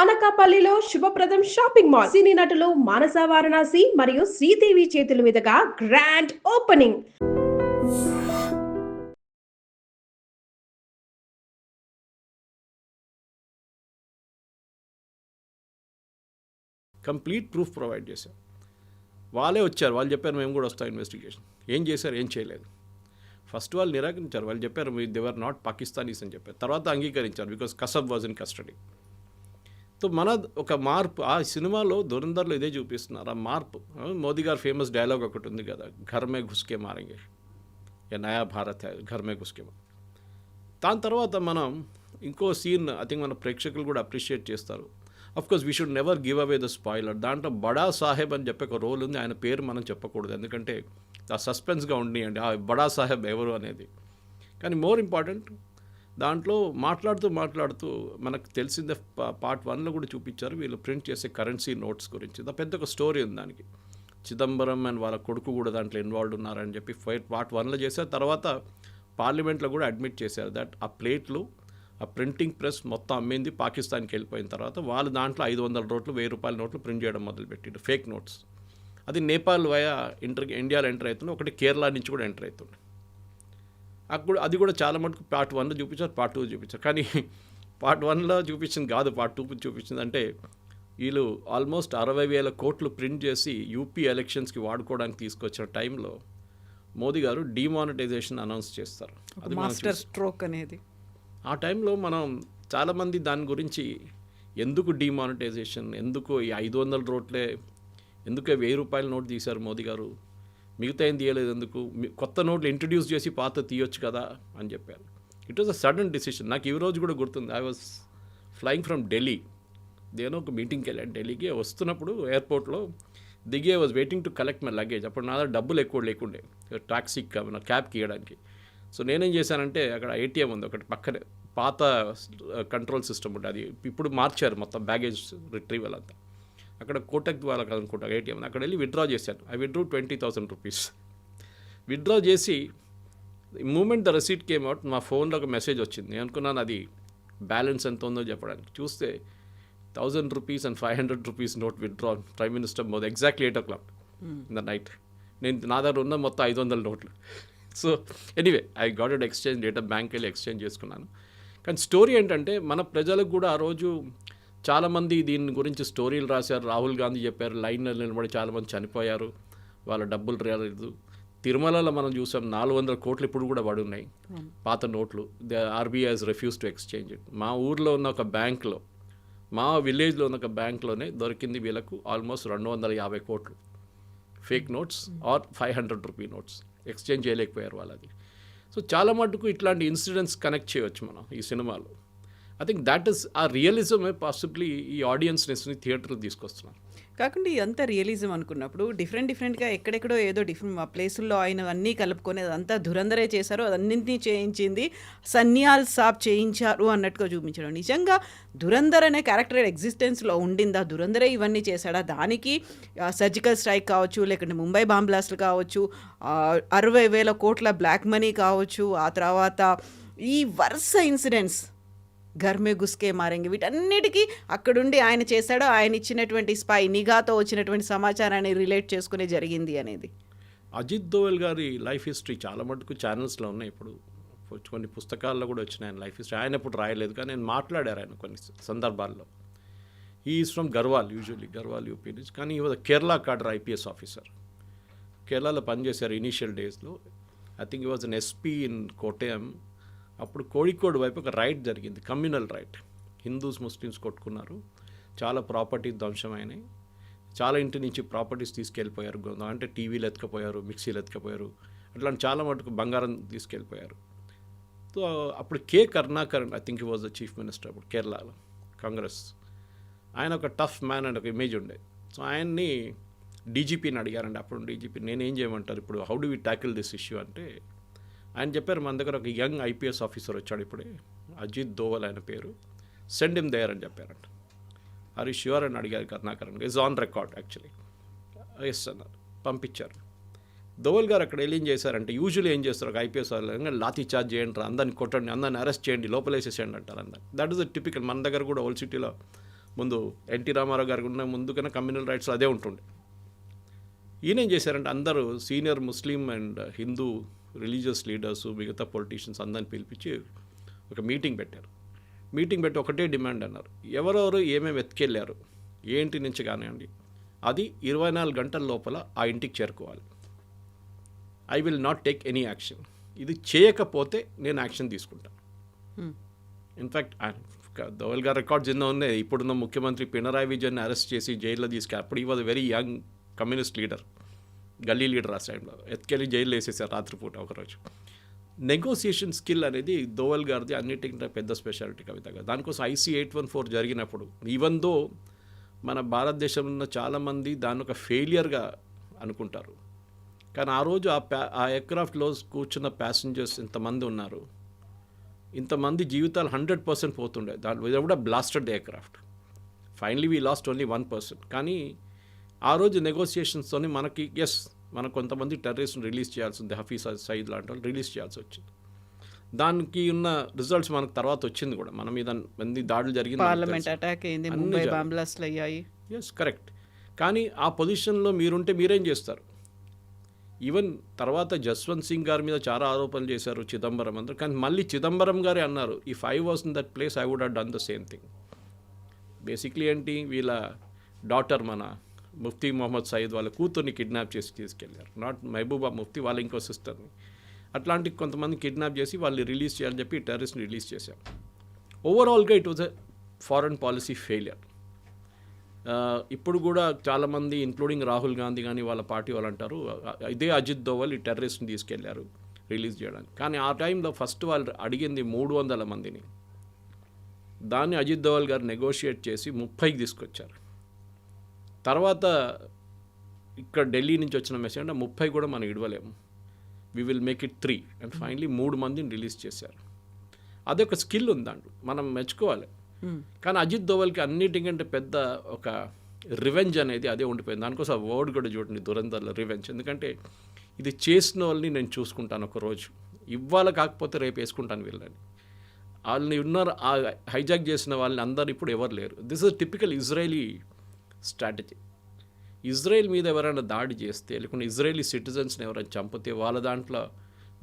అనకాపల్లిలో శుభప్రదం shopping mall. సినీ నటులు మానస వారణాసి మరియు శ్రీదేవి చేతుల మీదుగా grand opening. Complete proof provide చేశారు. వాళ్ళే వచ్చారు, వాళ్ళు చెప్పారు మేము కూడా వస్తాం ఇన్వెస్టిగేషన్. ఏం చేశారు? ఏం చేయలేదు. ఫస్ట్ వాళ్ళు నిరాకరించారు. వాళ్ళు చెప్పారు దేవర్ నాట్ పాకిస్తానీస్ అని చెప్పారు. తర్వాత అంగీకరించారు because Kasab was in custody. So మన ఒక మార్పు ఆ సినిమాలో దురందర్లో ఇదే చూపిస్తున్నారు. ఆ మార్పు మోదీ గారు ఫేమస్ డైలాగ్ ఒకటి ఉంది కదా, ఘర్ మే ఘుస్కే మారేంగే, ఏ నయా భారత్ హై, ఘర్ మే ఘుస్కే. దాని తర్వాత మనం ఇంకో సీన్ ఐ థింక్ మన ప్రేక్షకులు కూడా అప్రిషియేట్ చేస్తారు. Of course we should never give away the spoiler. దాంట్లో బడా సాహెబ్ అని చెప్పే ఒక రోల్ ఉంది. ఆయన పేరు మనం చెప్పకూడదు, ఎందుకంటే ఆ సస్పెన్స్గా ఉండియండి ఆ బడా సాహెబ్ ఎవరు అనేది. కానీ మోర్ ఇంపార్టెంట్, దాంట్లో మాట్లాడుతూ మనకు తెలిసిందే పార్ట్ 1లో కూడా చూపించారు వీళ్ళు ప్రింట్ చేసే కరెన్సీ నోట్స్ గురించి. పెద్ద ఒక స్టోరీ ఉంది దానికి. చిదంబరం అండ్ వాళ్ళ కొడుకు కూడా దాంట్లో ఇన్వాల్వ్ ఉన్నారని చెప్పి పార్ట్ 1లో చేశారు. తర్వాత పార్లమెంట్లో కూడా అడ్మిట్ చేశారు దట్ ఆ ప్లేట్లు ఆ ప్రింటింగ్ ప్రెస్ మొత్తం అమ్మింది పాకిస్తాన్కి వెళ్ళిపోయిన తర్వాత వాళ్ళు దాంట్లో 500 నోట్లు 1000 రూపాయల నోట్లు ప్రింట్ చేయడం మొదలుపెట్టిండు, ఫేక్ నోట్స్. అది నేపాల్ వయా ఇండియాలో ఎంటర్ అవుతుంది, ఒకటి కేరళ నుంచి కూడా ఎంటర్ అవుతుంది. అప్పుడు అది కూడా చాలా మటుకు పార్ట్ 1లో చూపించారు, పార్ట్ 2 చూపించారు. కానీ పార్ట్ 1లో చూపించింది కాదు, పార్ట్ 2 చూపించింది. అంటే వీళ్ళు ఆల్మోస్ట్ 60,000 కోట్లు ప్రింట్ చేసి యూపీ ఎలక్షన్స్కి వాడుకోవడానికి తీసుకొచ్చిన టైంలో మోదీ గారు డిమానిటైజేషన్ అనౌన్స్ చేస్తారు. అది మాస్టర్ స్ట్రోక్ అనేది. ఆ టైంలో మనం చాలామంది దాని గురించి ఎందుకు డిమానిటైజేషన్, ఎందుకు ఈ 500 నోట్లే, ఎందుకు 1000 రూపాయల నోట్ తీశారు మోదీ గారు, మిగతా ఏం తీయలేదు ఎందుకు, కొత్త నోట్లు ఇంట్రడ్యూస్ చేసి పాత తీయొచ్చు కదా అని చెప్పారు. It was a sudden decision. నాకు ఈ రోజు కూడా గుర్తుంది. I was flying from Delhi, దేనో ఒక మీటింగ్కి వెళ్ళాను ఢిల్లీకి. వస్తున్నప్పుడు ఎయిర్పోర్ట్లో దిగి I was waiting to collect my luggage. అప్పుడు నా దగ్గర డబ్బులు ఎక్కువ లేకుండే టాక్సీకి నా క్యాబ్కి ఇవ్వడానికి. సో నేనేం చేశానంటే అక్కడ ఏటీఎం ఉంది ఒకటి పక్కనే, పాత కంట్రోల్ సిస్టమ్ ఉంటుంది, అది ఇప్పుడు మార్చారు మొత్తం బ్యాగేజ్ రిట్రీవల్ అంతా. అక్కడ కోటక్ వాళ్ళకి అనుకుంటా ఏటీఎం, అక్కడ వెళ్ళి విత్డ్రా చేశాను. I withdrew 20,000 rupees. విత్డ్రా చేసి moment the receipt came out, మా ఫోన్లో ఒక మెసేజ్ వచ్చింది. నేను అనుకున్నాను అది బ్యాలెన్స్ ఎంత ఉందో చెప్పడానికి. చూస్తే 1000 rupees and 500 rupees note withdraw prime minister Modi exactly 8 o'clock in the night. నా దగ్గర ఉన్న మొత్తం 500 నోట్లు. So anyway I got it exchange, data bank వెళ్ళి ఎక్స్చేంజ్ చేసుకున్నాను. కానీ స్టోరీ ఏంటంటే మన ప్రజలకు కూడా ఆ రోజు చాలామంది దీని గురించి స్టోరీలు రాశారు. రాహుల్ గాంధీ చెప్పారు, లైన్లో నిలబడి చాలామంది చనిపోయారు, వాళ్ళ డబ్బులు రాలేదు. తిరుమలలో మనం చూసాం 400 కోట్లు ఇప్పుడు కూడా పడి ఉన్నాయి పాత నోట్లు. RBI has refuse to exchange it. మా ఊర్లో ఉన్న ఒక బ్యాంక్లో, మా విలేజ్లో ఉన్న ఒక బ్యాంక్లోనే దొరికింది వీళ్ళకు ఆల్మోస్ట్ 250 కోట్లు fake notes or 500 rupee notes. Exchange చేయలేకపోయారు వాళ్ళది. సో చాలా మటుకు ఇట్లాంటి ఇన్సిడెంట్స్ కనెక్ట్ చేయవచ్చు మనం ఈ సినిమాలో. ఐ థింక్ దాట్ ఈస్ ఆ రియలిజమే పాసిబ్లీ ఈ ఆడియన్స్ని థియేటర్కి తీసుకొస్తున్నారు. కాకుండా ఇదంతా రియలిజం అనుకున్నప్పుడు డిఫరెంట్గా ఎక్కడెక్కడో ఏదో డిఫరెంట్ ఆ ప్లేసుల్లో ఆయన అన్నీ కలుపుకొని అదంతా ధురంధరే చేశారు, అన్నింటినీ చేయించింది సన్యాల్ సాబ్ చేయించారు అన్నట్టుగా చూపించడం. నిజంగా ధురంధర్ అనే క్యారెక్టర్ ఎగ్జిస్టెన్స్లో ఉండిందా? ధురంధరే ఇవన్నీ చేశాడా? దానికి సర్జికల్ స్ట్రైక్ కావచ్చు, లేకుంటే ముంబై బాంబ్ బ్లాస్ట్లు కావచ్చు, 60,000 కోట్ల బ్లాక్ మనీ కావచ్చు, ఆ తర్వాత ఈ వరుస ఇన్సిడెంట్స్ ఘర్ మే ఘుస్కే మారేంగే, వీటన్నిటికీ అక్కడుండి ఆయన చేశాడో, ఆయన ఇచ్చినటువంటి స్పై నిఘాతో వచ్చినటువంటి సమాచారాన్ని రిలేట్ చేసుకునే జరిగింది అనేది. అజిత్ దోవల్ గారి లైఫ్ హిస్టరీ చాలా మటుకు ఛానల్స్లో ఉన్నాయి. ఇప్పుడు కొన్ని పుస్తకాల్లో కూడా వచ్చినాయి ఆయన లైఫ్ హిస్టరీ. ఆయన ఇప్పుడు రాయలేదు కానీ నేను మాట్లాడారు ఆయన కొన్ని సందర్భాల్లో. He is from Garhwal, usually Garhwal UP నుంచి. కానీ ఈ was Kerala cadre IPS officer. కేరళలో పనిచేశారు ఇనీషియల్ డేస్లో. ఐ థింక్ ఈ was an SP in Kottayam. అప్పుడు కోడికోడ్ వైపు ఒక రైట్ జరిగింది, కమ్యూనల్ రైట్. హిందూస్ ముస్లిమ్స్ కొట్టుకున్నారు, చాలా ప్రాపర్టీ ధ్వంసమైనాయి, చాలా ఇంటి నుంచి ప్రాపర్టీస్ తీసుకెళ్ళిపోయారు. అంటే టీవీలు ఎత్తుకపోయారు, మిక్సీలు ఎత్తుకపోయారు, అట్లాంటి చాలా మటుకు బంగారం తీసుకెళ్ళిపోయారు. సో అప్పుడు K Karunakaran I think he was the chief minister అప్పుడు కేరళలో, కాంగ్రెస్. ఆయన ఒక టఫ్ మ్యాన్ అండ్ ఒక ఇమేజ్ ఉండే. సో ఆయన్ని డీజీపీని అడిగారండి. అప్పుడు డీజీపీ నేనేం చేయమంటారు ఇప్పుడు, how do we tackle this issue అంటే ఆయన చెప్పారు, మన దగ్గర ఒక యంగ్ ఐపీఎస్ ఆఫీసర్ వచ్చాడు ఇప్పుడే, అజిత్ దోవల్ ఆయన పేరు, సెండ్ హిమ్ దేర్ అని చెప్పారంట. ఆర్ యు ష్యూర్ అని అడిగారు Karunakaran. Is on record actually. Yes అన్నారు, పంపించారు. దోవల్ గారు అక్కడ ఏం చేశారంటే, యూజువల్లీ ఏం చేస్తారు ఒక ఐపీఎస్ వాళ్ళు, లాఠీ చార్జ్ చేయండి, అందరిని కొట్టండి, అందరిని అరెస్ట్ చేయండి, లోపలేసేసేయండి అంటారు అందరు. That is the typical. మన దగ్గర కూడా ఓల్డ్ సిటీలో ముందు ఎన్టీ రామారావు గారికి ఉన్న ముందు కన్నా కమ్యూనల్ రైట్స్ అదే ఉంటుండే. ఈయన ఏం చేశారంటే అందరూ senior Muslim and Hindu religious leaders, మిగతా పొలిటీషియన్స్ అందరిని పిలిపించి ఒక మీటింగ్ పెట్టారు. మీటింగ్ పెట్టి ఒకటే డిమాండ్ అన్నారు, ఎవరెవరు ఏమేమి ఎత్తుకెళ్ళారు, ఏ ఇంటి నుంచి కానివ్వండి, అది 24 గంటల లోపల ఆ ఇంటికి చేరుకోవాలి. I will not take any action. ఇది చేయకపోతే నేను యాక్షన్ తీసుకుంటాను. ఇన్ఫ్యాక్ట్ దోవల్ గారు రికార్డ్స్ ఎన్నో ఉన్నాయి. ఇప్పుడున్న ముఖ్యమంత్రి పినరాయి విజయన్ అరెస్ట్ చేసి జైల్లో తీసుకెళ్ళి, అప్పుడు ఈ was very young communist leader, గల్లీ లీడర్ ఆ టైంలో, ఎత్తుకెళ్ళి జైల్లో వేసేసారు రాత్రిపూట ఒకరోజు. నెగోసియేషన్ స్కిల్ అనేది దోవల్ గారిది అన్నిటికంటే పెద్ద స్పెషాలిటీ కవిత గారు. దానికోసం IC 814 జరిగినప్పుడు ఈవెన్ దో మన భారతదేశంలో ఉన్న చాలామంది దాన్ని ఒక ఫెయిలియర్గా అనుకుంటారు, కానీ ఆ రోజు ఆ ఎయిర్క్రాఫ్ట్లో కూర్చున్న ప్యాసింజర్స్ ఇంతమంది ఉన్నారు, ఇంతమంది జీవితాలు 100% పోతుండే. దాని కూడా blasted the aircraft. Finally we last only 1%. కానీ ఆ రోజు నెగోసియేషన్స్తోని మనకి మనకు కొంతమంది టెర్రరిస్ట్ని రిలీజ్ చేయాల్సి ఉంది, హఫీజ్ సయీద్ లాంటి వాళ్ళు రిలీజ్ చేయాల్సి వచ్చింది. దానికి ఉన్న రిజల్ట్స్ మనకు తర్వాత వచ్చింది కూడా. మన మీద మంది దాడులు జరిగింది, పార్లమెంట్ అటాక్ అయింది, ముంబై బాంబ్ బ్లాస్ట్లు అయ్యాయి. కరెక్ట్. కానీ ఆ పొజిషన్లో మీరుంటే మీరేం చేస్తారు? ఈవెన్ తర్వాత జస్వంత్ సింగ్ గారి మీద చాలా ఆరోపణలు చేశారు, చిదంబరం అందరూ. కానీ మళ్ళీ చిదంబరం గారే అన్నారు, if I was in that place I would have done the same thing. Basically ఏంటి, వీళ్ళ డాటర్ మన ముఫ్తీ మొహమ్మద్ సయీద్ వాళ్ళ కూతుర్ని కిడ్నాప్ చేసి తీసుకెళ్లారు. నాట్ మహబూబా ముఫ్తీ, వాళ్ళ ఇంకో సిస్టర్ని. అట్లాంటి కొంతమంది కిడ్నాప్ చేసి వాళ్ళు రిలీజ్ చేయాలని చెప్పి టెర్రరిస్ట్ని రిలీజ్ చేశారు. ఓవరాల్గా it was a foreign policy failure. ఇప్పుడు కూడా చాలామంది ఇంక్లూడింగ్ రాహుల్ గాంధీ కానీ వాళ్ళ పార్టీ వాళ్ళు అంటారు, ఇదే అజిత్ దోవల్ ఈ టెర్రరిస్ట్ని తీసుకెళ్లారు రిలీజ్ చేయడానికి. కానీ ఆ టైంలో ఫస్ట్ వాళ్ళు అడిగింది 300 మందిని. దాన్ని అజిత్ దోవల్ గారు నెగోషియేట్ చేసి 30కి తీసుకొచ్చారు. తర్వాత ఇక్కడ ఢిల్లీ నుంచి వచ్చిన మెసేజ్ అంటే 30 కూడా మనం ఇడవలేము, we will make it 3 and finally 3 మందిని రిలీజ్ చేశారు. అదొక స్కిల్ ఉందండి, మనం మెచ్చుకోవాలి. కానీ అజిత్ దోవల్కి అన్నిటికంటే పెద్ద ఒక రివెంజ్ అనేది అదే ఉండిపోయింది. దానికోసం ఆ వర్డ్ కూడా చూడండి, దురంధర్లో రివెంజ్. ఎందుకంటే ఇది చేసిన వాళ్ళని నేను చూసుకుంటాను ఒకరోజు, ఇవాళ కాకపోతే రేపు వేసుకుంటాను వీళ్ళని. వాళ్ళని ఉన్నారు, ఆ హైజాక్ చేసిన వాళ్ళని అందరు ఇప్పుడు ఎవరు లేరు. This is typical Israeli strategy. Israel మీద ఎవరైనా దాడి చేస్తే, లేకుంటే ఇజ్రాయలీ సిటిజన్స్ని ఎవరైనా చంపితే, వాళ్ళ దాంట్లో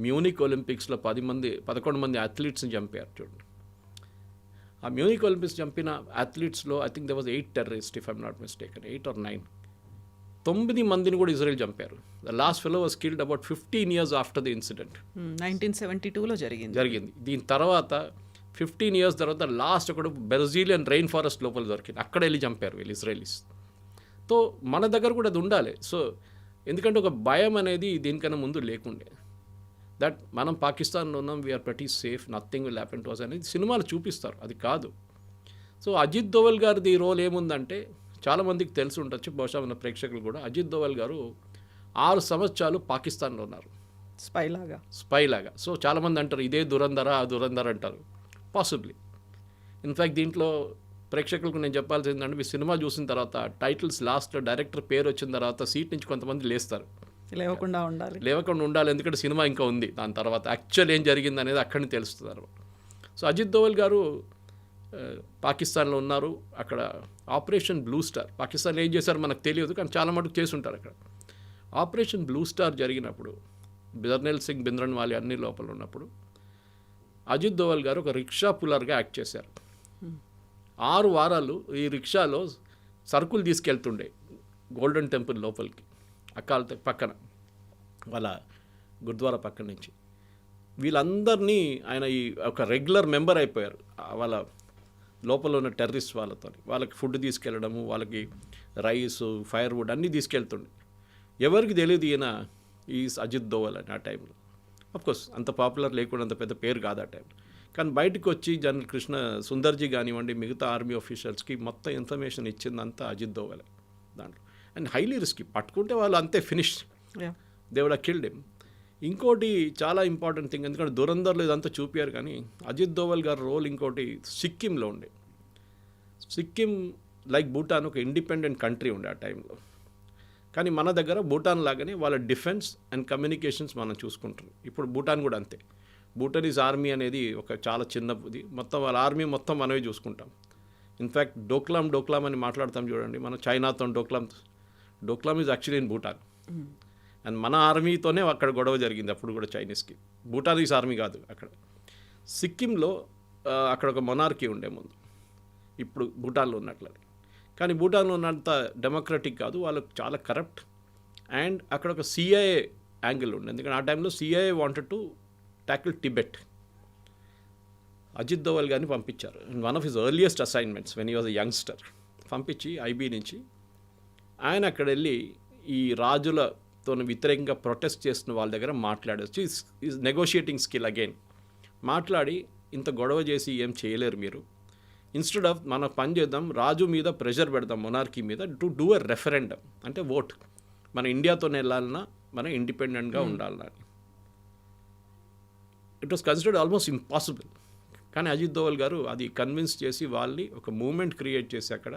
మ్యూనిక్ ఒలింపిక్స్లో 11 మంది అథ్లీట్స్ని చంపారు చూడండి. ఆ మ్యూనిక్ ఒలింపిక్స్ చంపిన అథ్లీట్స్లో I think they was 8 terrorist, if I'm not mistaken, 8 or 9. 9 మందిని కూడా ఇజ్రాయెల్ చంపారు. The last fellow was killed about 15 years after the incident. 1972లో జరిగింది. దీని తర్వాత 15 years తర్వాత లాస్ట్ ఒకడు బ్రెజిలియన్ రెయిన్ ఫారెస్ట్ లోపల దొరికింది, అక్కడ వెళ్ళి చంపారు వీళ్ళు ఇజ్రాయలీస్. సో మన దగ్గర కూడా అది ఉండాలి. సో ఎందుకంటే ఒక భయం అనేది దీనికన్నా ముందు లేకుండే, దట్ మనం పాకిస్తాన్లో ఉన్నాం, we are pretty safe, nothing will happen to us అనేది సినిమాలు చూపిస్తారు, అది కాదు. సో అజిత్ దోవల్ గారిది రోల్ ఏముందంటే చాలామందికి తెలిసి ఉండొచ్చు, బహుశా మన ప్రేక్షకులు కూడా. అజిత్ దోవల్ గారు 6 సంవత్సరాలు పాకిస్తాన్లో ఉన్నారు స్పై లాగా. సో చాలామంది అంటారు ఇదే దురంధర అంటారు, పాసిబ్లీ. ఇన్ఫ్యాక్ట్ దీంట్లో ప్రేక్షకులకు నేను చెప్పాల్సింది ఏంటంటే, మీ సినిమా చూసిన తర్వాత టైటిల్స్ లాస్ట్లో డైరెక్టర్ పేరు వచ్చిన తర్వాత సీట్ నుంచి కొంతమంది లేస్తారు, లేవకుండా ఉండాలి, ఎందుకంటే సినిమా ఇంకా ఉంది. దాని తర్వాత యాక్చువల్ ఏం జరిగింది అనేది అక్కడిని తెలుస్తుంది అనమాట. సో అజిత్ దోవల్ గారు పాకిస్తాన్లో ఉన్నారు. అక్కడ ఆపరేషన్ బ్లూ స్టార్, పాకిస్తాన్లో ఏం చేశారు మనకు తెలియదు, కానీ చాలా మటుకు చేసి ఉంటారు అక్కడ. ఆపరేషన్ బ్లూ స్టార్ జరిగినప్పుడు జర్నల్ సింగ్ భింద్రన్వాలే అన్ని లోపల ఉన్నప్పుడు అజిత్ దోవల్ గారు ఒక రిక్షా పుల్లర్గా యాక్ట్ చేశారు. 6 వారాలు ఈ రిక్షాలో సరుకులు తీసుకెళ్తుండే గోల్డెన్ టెంపుల్ లోపలికి, అకాల్ పక్కన వాళ్ళ గురుద్వారా పక్కన నుంచి. వీళ్ళందరినీ ఆయన ఈ ఒక రెగ్యులర్ మెంబర్ అయిపోయారు వాళ్ళ లోపల ఉన్న టెర్రరిస్ట్ వాళ్ళతో. వాళ్ళకి ఫుడ్ తీసుకెళ్ళడము, వాళ్ళకి రైస్, ఫైర్వుడ్ అన్నీ తీసుకెళ్తుండే. ఎవరికి తెలియదు ఈయన ఈ అజిత్ దోవల్ అని ఆ టైంలో. అఫ్కోర్స్ అంత పాపులర్ లేకుండా, అంత పెద్ద పేరు కాదు ఆ టైంలో. కానీ బయటకు వచ్చి జనరల్ కృష్ణ సుందర్జీ కానివ్వండి, మిగతా ఆర్మీ ఆఫీషియల్స్కి మొత్తం ఇన్ఫర్మేషన్ ఇచ్చిందంతా అజిత్ దోవలే దాంట్లో. అండ్ హైలీ రిస్కీ, పట్టుకుంటే వాళ్ళు అంతే finish, they would have killed him. ఇంకోటి చాలా ఇంపార్టెంట్ థింగ్, ఎందుకంటే దురంధర్లో ఇదంతా చూపారు, కానీ అజిత్ దోవల్ గారి రోల్ ఇంకోటి సిక్కింలో ఉండే. సిక్కిం లైక్ భూటాన్ ఒక ఇండిపెండెంట్ కంట్రీ ఉండే ఆ టైంలో. కానీ మన దగ్గర భూటాన్ లాగానే వాళ్ళ డిఫెన్స్ అండ్ కమ్యూనికేషన్స్ మనం చూసుకుంటాం. ఇప్పుడు భూటాన్ కూడా అంతే. భూటానీస్ ఆర్మీ అనేది ఒక చాలా చిన్నది, మొత్తం వాళ్ళ ఆర్మీ మొత్తం మనమే చూసుకుంటాం. ఇన్ఫ్యాక్ట్ డోక్లాం అని మాట్లాడతాం చూడండి, మనం చైనాతో Doklam is actually in Bhutan. And మన ఆర్మీతోనే అక్కడ గొడవ జరిగింది అప్పుడు కూడా చైనీస్కి. భూటానీస్ ఆర్మీ కాదు అక్కడ. సిక్కింలో అక్కడ ఒక మొనార్కీ ఉండే ముందు, ఇప్పుడు భూటాన్లో ఉన్నట్లు. కానీ భూటాన్లో ఉన్నంత డెమోక్రటిక్ కాదు, వాళ్ళకు చాలా కరప్ట్. అండ్ అక్కడ ఒక సిఐఏ యాంగిల్ ఉండే, ఎందుకంటే ఆ టైంలో CIA wanted to tackle Tibet. Ajit Doval గారిని పంపించారు. One of his earliest assignments when he was a youngster పంపించి ఐబీ నుంచి ఆయన అక్కడ వెళ్ళి ఈ రాజులతో వ్యతిరేకంగా ప్రొటెస్ట్ చేస్తున్న వాళ్ళ దగ్గర మాట్లాడచ్చు. Is negotiating skill again. మాట్లాడి ఇంత గొడవ చేసి ఏం చేయలేరు మీరు, ఇన్స్టెడ్ ఆఫ్ మనం పని చేద్దాం, రాజు మీద ప్రెషర్ పెడదాం మొనార్కీ మీద టు డూ ఎ రెఫరెండం, అంటే ఓట్, మన ఇండియాతోనే వెళ్ళాలన్నా మనం ఇండిపెండెంట్గా ఉండాలన్నా. It was considered almost impossible. కానీ అజిత్ దోవల్ గారు అది కన్విన్స్ చేసి వాళ్ళని ఒక మూమెంట్ క్రియేట్ చేసి అక్కడ,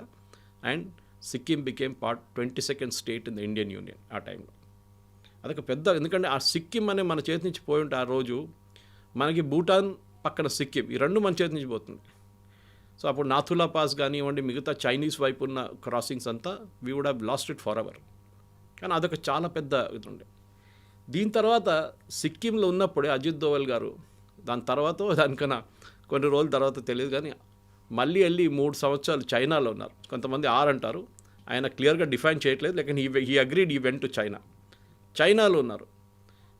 and Sikkim became 22nd state in the Indian union ఆ టైంలో. అదొక పెద్ద, ఎందుకంటే ఆ సిక్కిం అనే మన చేతి నుంచి పోయి ఉంటే ఆ రోజు మనకి భూటాన్ పక్కన సిక్కిం ఈ రెండు మన చేతి నుంచి పోతుంది. సో అప్పుడు నాథులా పాస్ కానివ్వండి, మిగతా చైనీస్ వైపు ఉన్న క్రాసింగ్స్ అంతా we would have lost it forever. కానీ అదొక చాలా పెద్ద ఇది ఉండే. దీని తర్వాత సిక్కింలో ఉన్నప్పుడే అజిత్ దోవల్ గారు, దాని తర్వాత దానికన్నా కొన్ని రోజుల తర్వాత తెలియదు కానీ మళ్ళీ వెళ్ళి 3 సంవత్సరాలు చైనాలో ఉన్నారు. కొంతమంది 6 అంటారు, ఆయన క్లియర్గా డిఫైన్ చేయట్లేదు. లేకపోతే హీ అగ్రీడ్ ఈ వెంట్ టు చైనా. చైనాలో ఉన్నారు.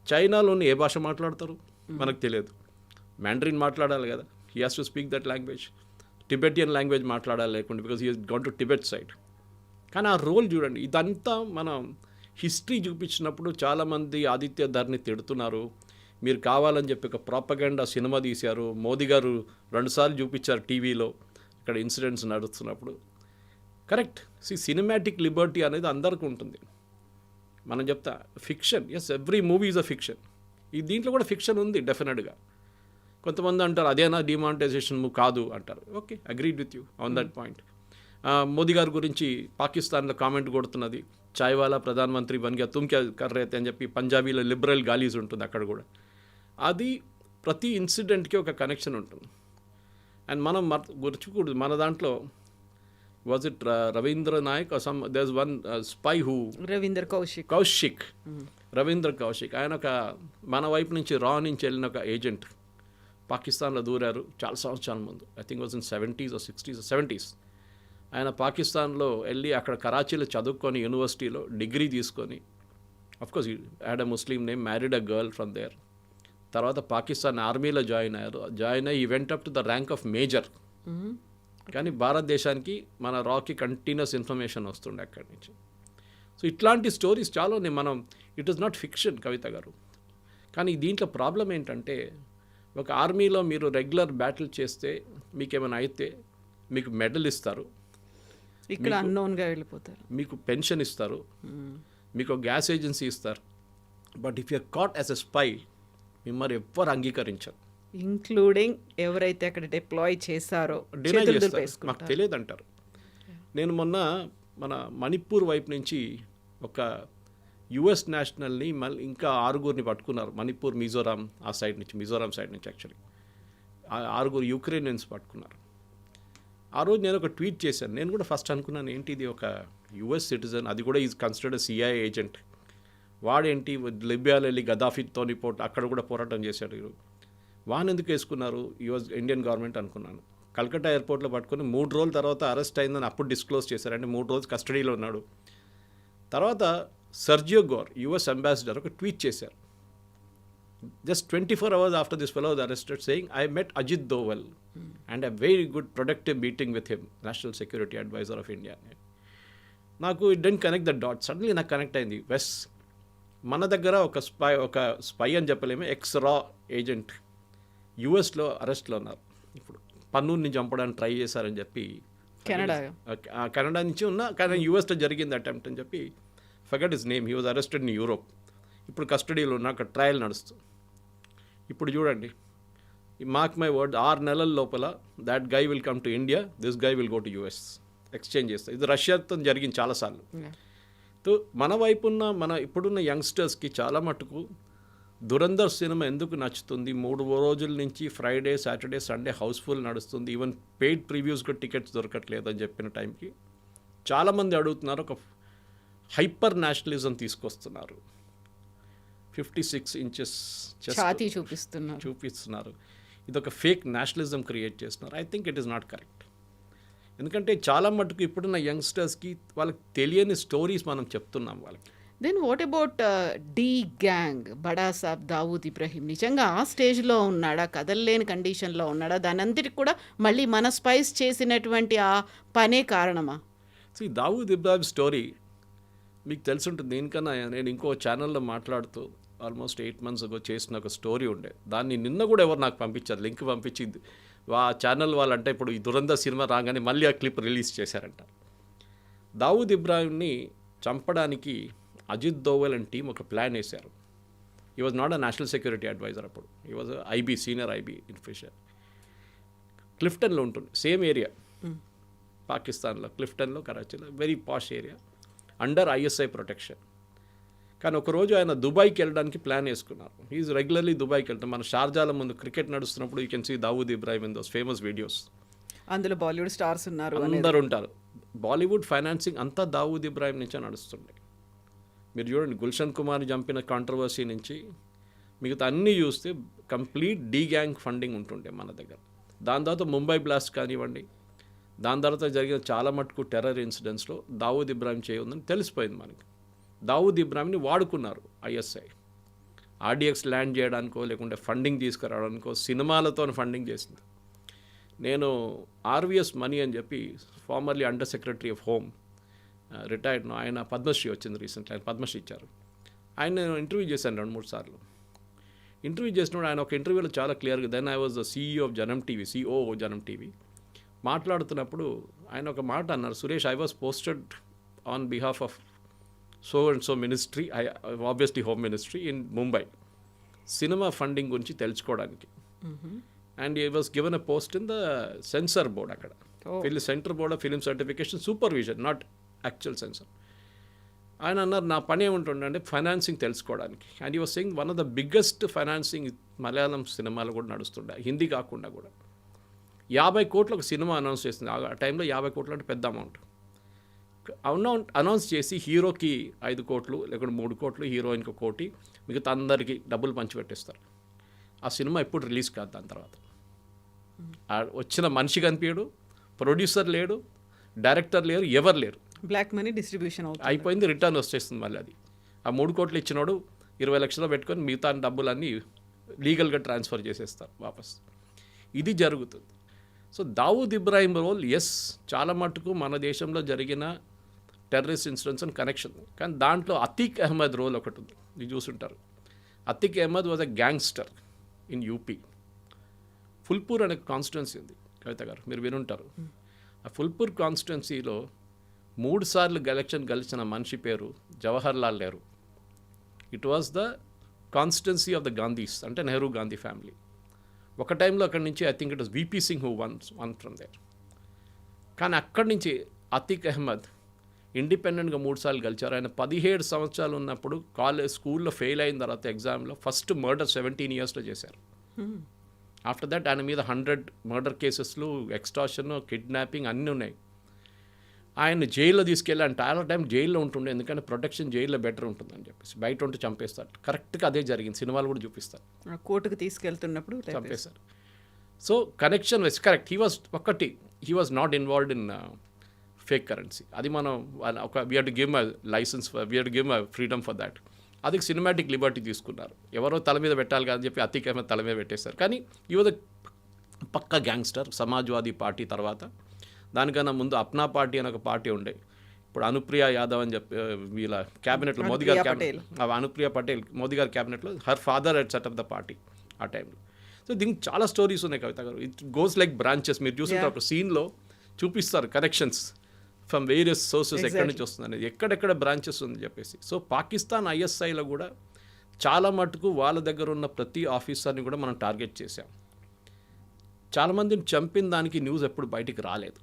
చైనాలో ఏ భాష మాట్లాడతారు మనకు తెలియదు. మ్యాండరిన్ మాట్లాడాలి కదా, he has to speak that language. Tibetan language మాట్లాడాలి లేకుండా, because he has gone to Tibet side. కానీ ఆ రోల్ చూడండి, ఇదంతా మనం హిస్టరీ చూపించినప్పుడు చాలామంది ఆదిత్య ధర్ని తిడుతున్నారు, మీరు కావాలని చెప్పి ఒక ప్రాపగండా సినిమా తీశారు, మోదీ గారు 2 సార్లు చూపించారు టీవీలో ఇక్కడ ఇన్సిడెంట్స్ నడుస్తున్నప్పుడు. కరెక్ట్, సినిమాటిక్ లిబర్టీ అనేది అందరికీ ఉంటుంది. మనం చెప్తా fiction, yes every movie is a fiction. ఈ దీంట్లో కూడా ఫిక్షన్ ఉంది డెఫినెట్గా. కొంతమంది అంటారు అదేనా డిమానిటైజేషన్ కాదు అంటారు. Okay, agreed with you on that point. Modi గారి గురించి పాకిస్తాన్లో కామెంట్ కొడుతున్నది, చాయ్వాలా ప్రధానమంత్రి బన్ గయా తుమ్ క్యా కర్ రహే తే అని చెప్పి పంజాబీలో లిబరల్ గాలీస్ ఉంటుంది అక్కడ కూడా. అది ప్రతి ఇన్సిడెంట్కి ఒక కనెక్షన్ ఉంటుంది. అండ్ మనం గుర్చుకూడదు, మన దాంట్లో was it Ravindra Nayak or some there is one spy who Ravindra Kaushik ఆయన ఒక మన వైపు నుంచి నుంచి వెళ్ళిన ఒక ఏజెంట్ పాకిస్తాన్లో దూరారు చాలా సంవత్సరాల ముందు. I think was in 70s or 60s or 70s. ఆయన పాకిస్తాన్లో వెళ్ళి అక్కడ కరాచీలో చదువుకొని యూనివర్సిటీలో డిగ్రీ తీసుకొని, of course had a Muslim name, married a girl from there. తర్వాత పాకిస్తాన్ ఆర్మీలో జాయిన్ అయ్యి went up to the rank of major. కానీ భారతదేశానికి మన రాకి కంటిన్యూస్ ఇన్ఫర్మేషన్ వస్తుండే అక్కడి నుంచి. సో ఇట్లాంటి స్టోరీస్ చాలా ఉన్నాయి. మనం ఇట్ ఈస్ నాట్ ఫిక్షన్ కవిత గారు. కానీ దీంట్లో ప్రాబ్లం ఏంటంటే, ఒక ఆర్మీలో మీరు రెగ్యులర్ బ్యాటిల్ చేస్తే మీకేమైనా అయితే మీకు మెడల్ ఇస్తారు, ఇక్కడ అన్నోన్గా వెళ్ళిపోతారు, మీకు పెన్షన్ ఇస్తారు, మీకు గ్యాస్ ఏజెన్సీ ఇస్తారు. But if you are caught as a spy మిమ్మల్ని ఎవ్వరు అంగీకరించారు, ఇంక్లూడింగ్ ఎవరైతే అక్కడ డిప్లాయ్ చేశారో మాకు తెలియదు అంటారు. నేను మొన్న మన మణిపూర్ వైపు నుంచి ఒక యుఎస్ నేషనల్ని మళ్ళీ ఇంకా 6 పట్టుకున్నారు. మణిపూర్, మిజోరాం ఆ సైడ్ నుంచి, మిజోరాం సైడ్ నుంచి యాక్చువల్లీ 6 యుక్రెయినియన్స్ పట్టుకున్నారు. ఆ రోజు నేను ఒక ట్వీట్ చేశాను. నేను కూడా ఫస్ట్ అనుకున్నాను ఏంటి ఇది ఒక యుఎస్ సిటిజన్, అది కూడా ఈజ్ కన్సిడర్డ్ సిఐఏ ఏజెంట్, వాడేంటి లిబియాలో వెళ్ళి గదాఫీతో అక్కడ కూడా పోరాటం చేశాడు, వాన్ ఎందుకు వేసుకున్నారు యుఎస్ ఇండియన్ గవర్నమెంట్ అనుకున్నాను. కల్కట్టా ఎయిర్పోర్ట్లో పట్టుకొని 3 రోజుల తర్వాత అరెస్ట్ అయిందని అప్పుడు డిస్క్లోజ్ చేశారు. అంటే 3 రోజులు కస్టడీలో ఉన్నాడు. తర్వాత సర్జియో గోర్ యుఎస్ అంబాసిడర్ ఒక ట్వీట్ చేశారు, just 24 hours after this fellow was arrested, saying, I met Ajit Doval and a very good productive meeting with him, National Security Advisor of India. నాకు it didn't connect the dots. Suddenly నాకు connect అయింది. వెస్ మన దగ్గర ఒక spy అని చెప్పలేము, ఎక్స్-రా agent యుఎస్లో అరెస్ట్లో ఉన్నారు. ఇప్పుడు పన్నూరుని చంపడానికి ట్రై చేశారని చెప్పి కెనడా నుంచి ఉన్న, కానీ యుఎస్లో జరిగింది అటెంప్ట్ అని చెప్పి, forget his name, he was arrested in Europe. ఇప్పుడు కస్టడీలో ఉన్న అక్కడ ట్రయల్ నడుస్తుంది. ఇప్పుడు చూడండి, మార్క్ మై వర్డ్, 6 నెలల లోపల that guy will come to India, this guy will go to US, exchange చేస్తారు. ఇది రష్యాతో జరిగింది చాలాసార్లు. సో మన వైపు ఉన్న ఇప్పుడున్న యంగ్స్టర్స్కి చాలా మటుకు దురంధర్ సినిమా ఎందుకు నచ్చుతుంది? 3 రోజుల నుంచి ఫ్రైడే, సాటర్డే, సండే హౌస్ఫుల్ నడుస్తుంది. ఈవెన్ పెయిడ్ ప్రివ్యూస్గా టికెట్స్ దొరకట్లేదు అని చెప్పిన టైంకి చాలామంది అడుగుతున్నారు, ఒక హైపర్ నేషనలిజం తీసుకొస్తున్నారు. 56 ఇంచెస్ ఛాతీ చూపిస్తున్నారు. ఇది ఒక ఫేక్ నేషనలిజం క్రియేట్ చేస్తున్నారు. I think it is not correct. ఎందుకంటే చాలా మటుకు ఇప్పుడున్న యంగ్స్టర్స్కి వాళ్ళకి తెలియని స్టోరీస్ మనం చెప్తున్నాం వాళ్ళకి. Then what about D gang, Bada Saab, Dawood Ibrahim నిజంగా ఆ స్టేజ్లో ఉన్నాడా, కదలలేని కండిషన్లో ఉన్నాడా? దాని అంతటికి కూడా మళ్ళీ మన స్పైస్ చేసినటువంటి ఆ పనే కారణమా? ఈ దావూద్ ఇబ్రాహిం స్టోరీ మీకు తెలుసుంటుంది. దీనికన్నా నేను ఇంకో ఛానల్లో మాట్లాడుతూ ఆల్మోస్ట్ 8 months ago చేసిన ఒక స్టోరీ ఉండే. దాన్ని నిన్న కూడా ఎవరు నాకు పంపించారు, లింక్ పంపించింది. ఆ ఛానల్ వాళ్ళంటే ఇప్పుడు ఈ దురంధర్ సినిమా రాగానే మళ్ళీ ఆ క్లిప్ రిలీజ్ చేశారంట. దావూద్ ఇబ్రాహింని చంపడానికి అజిత్ దోవల్ అండ్ టీం ఒక ప్లాన్ వేశారు. ఈ was not a national security adviser అప్పుడు. ఈ వాజ్ ఐబీ, సీనియర్ ఐబీ ఇన్ఫిషియర్. క్లిఫ్టన్లో ఉంటుంది, సేమ్ ఏరియా పాకిస్తాన్లో, క్లిఫ్టన్లో, కరాచీలో, very posh area, under ISI protection. కానీ ఒకరోజు ఆయన దుబాయ్కి వెళ్ళడానికి ప్లాన్ వేసుకున్నారు. ఈజ్ రెగ్యులర్లీ దుబాయ్కి వెళ్తాం. మన షార్జాల ముందు క్రికెట్ నడుస్తున్నప్పుడు you can see Dawood Ibrahim in those famous videos. అందులో బాలీవుడ్ స్టార్స్ ఉన్నారు, అందరు ఉంటారు. బాలీవుడ్ ఫైనాన్సింగ్ అంతా దావూద్ ఇబ్రాహిం నుంచే నడుస్తుండే. మీరు చూడండి, గుల్షన్ కుమార్ని చంపిన కాంట్రవర్సీ నుంచి మిగతా అన్నీ చూస్తే కంప్లీట్ డీ గ్యాంగ్ ఫండింగ్ ఉంటుండే మన దగ్గర. దాని తర్వాత ముంబై బ్లాస్ట్ కానివ్వండి, దాని తర్వాత జరిగిన చాలా మటుకు టెర్రర్ ఇన్సిడెంట్స్లో దావూద్ ఇబ్రాహిం చేయఉందని తెలిసిపోయింది మనకి. దావూద్ ఇబ్రాహింని వాడుకున్నారు ఐఎస్ఐ, ఆర్డీఎక్స్ ల్యాండ్ చేయడానికో లేకుంటే ఫండింగ్ తీసుకురావడానికో, సినిమాలతో ఫండింగ్ చేసింది. నేను ఆర్వీఎస్ మనీ అని చెప్పి formerly under secretary of home, retired, ఆయన పద్మశ్రీ వచ్చింది రీసెంట్లీ, ఆయన పద్మశ్రీ ఇచ్చారు. ఆయన నేను ఇంటర్వ్యూ చేశాను 2-3 సార్లు. ఇంటర్వ్యూ చేసినప్పుడు ఆయన ఒక ఇంటర్వ్యూలో చాలా క్లియర్గా, then I was the CEO of Janam TV, CEO Janam TV, మాట్లాడుతున్నప్పుడు ఆయన ఒక మాట అన్నారు, Suresh, I was posted on behalf of so and so ministry, obviously home ministry in Mumbai, cinema funding గురించి తెలుసుకోవడానికి. And he was given a post in the censor board, అక్కడ centre board of film certification supervision, not actual censor. ఆయన అన్నారు, నా పని ఏముంటుండే అంటే financing తెలుసుకోవడానికి. And he was saying one of the biggest financing Malayalam సినిమాలు కూడా నడుస్తుండే, హిందీ కాకుండా కూడా. 50 కోట్లు ఒక సినిమా అనౌన్స్ చేసింది. ఆ టైంలో 50 కోట్లు అంటే పెద్ద అమౌంట్. అనౌన్స్ చేసి హీరోకి 5 కోట్లు లేకుంటే 3 కోట్లు, హీరోయిన్కి 1 కోటి, మిగతా అందరికీ డబ్బులు పంచిపెట్టేస్తారు. ఆ సినిమా ఎప్పుడు రిలీజ్ కాదు. దాని తర్వాత వచ్చిన మనిషి కనిపించడు, ప్రొడ్యూసర్ లేడు, డైరెక్టర్ లేరు, ఎవరు లేరు. బ్లాక్ మనీ డిస్ట్రిబ్యూషన్ అయిపోయింది, రిటర్న్ వచ్చేస్తుంది మళ్ళీ. అది ఆ 3 కోట్లు ఇచ్చినోడు 20 లక్షలు పెట్టుకొని మిగతా డబ్బులన్నీ లీగల్గా ట్రాన్స్ఫర్ చేసేస్తారు వాపస్. ఇది జరుగుతుంది. So Dawood Ibrahim role, yes, చాలా మటుకు మన దేశంలో జరిగిన టెర్రరిస్ట్ ఇన్సిడెంట్స్ అండ్ కనెక్షన్. కానీ దాంట్లో అతీక్ అహ్మద్ రోల్ ఒకటి ఉంది, మీరు చూసుంటారు. Atiq Ahmed was a gangster in UP. Phulpur అనే కాన్స్టిట్యున్సీ ఉంది, కవిత గారు, మీరు వినుంటారు. ఆ ఫుల్పూర్ కాన్స్టిట్యున్సీలో 3 సార్లు ఎలక్షన్ గెలిచిన మనిషి పేరు Jawahar Lal Nehru. It was the constituency of the Gandhis, అంటే నెహ్రూ గాంధీ ఫ్యామిలీ. ఒక టైంలో అక్కడి నుంచి I think it was V P Singh who won from there. కానీ అక్కడి నుంచి అతీక్ అహ్మద్ ఇండిపెండెంట్గా 3 సార్లు గెలిచారు. ఆయన 17 సంవత్సరాలు ఉన్నప్పుడు స్కూల్లో ఫెయిల్ అయిన తర్వాత ఎగ్జామ్లో ఫస్ట్ మర్డర్ 17 yearsలో చేశారు. ఆఫ్టర్ దట్ ఆయన మీద 100 మర్డర్ కేసెస్లు, ఎక్స్టార్షన్, కిడ్నాపింగ్ అన్నీ ఉన్నాయి. ఆయన జైల్లో తీసుకెళ్ళి ఆయన చాలా టైం జైల్లో ఉంటుండే, ఎందుకంటే ప్రొటెక్షన్ జైల్లో బెటర్ ఉంటుందని చెప్పేసి. బయట ఉంటే చంపేస్తారు. కరెక్ట్గా అదే జరిగింది, సినిమాలు కూడా చూపిస్తారు. కోర్టుకు తీసుకెళ్తున్నప్పుడు చంపేశారు. So connection was correct. He was not involved in fake currency. అది మనం we have to give my license, we have to give my freedom for that. అది సినిమాటిక్ లిబర్టీ తీసుకున్నారు. ఎవరో తల మీద పెట్టాలి కదా అని చెప్పి అతీక్ అహ్మద్ తల మీద పెట్టేశారు. కానీ ఈ was pakka gangster. Samajwadi party తర్వాత, దానికన్నా ముందు అప్నా పార్టీ అని ఒక పార్టీ ఉండే. ఇప్పుడు అనుప్రియ యాదవ్ అని చెప్పి వీళ్ళ క్యాబినెట్లో, మోదీ గారి క్యాబినెట్, అనుప్రియ పటేల్ మోదీ గారి క్యాబినెట్లో, her father head set up the party ఆ టైంలో. సో దీనికి చాలా స్టోరీస్ ఉన్నాయి కవిత గారు. It goes like branches. మీరు చూస్తుంటారు ఒక సీన్లో చూపిస్తారు కనెక్షన్స్ ఫ్రమ్ వేరియస్ సోర్సెస్, ఎక్కడి నుంచి వస్తుంది అనేది, ఎక్కడెక్కడ బ్రాంచెస్ ఉంది చెప్పేసి. సో పాకిస్తాన్ ఐఎస్ఐలో కూడా చాలా మటుకు వాళ్ళ దగ్గర ఉన్న ప్రతి ఆఫీసర్ని కూడా మనం టార్గెట్ చేసాం. చాలామందిని చంపిన దానికి న్యూస్ ఎప్పుడు బయటికి రాలేదు.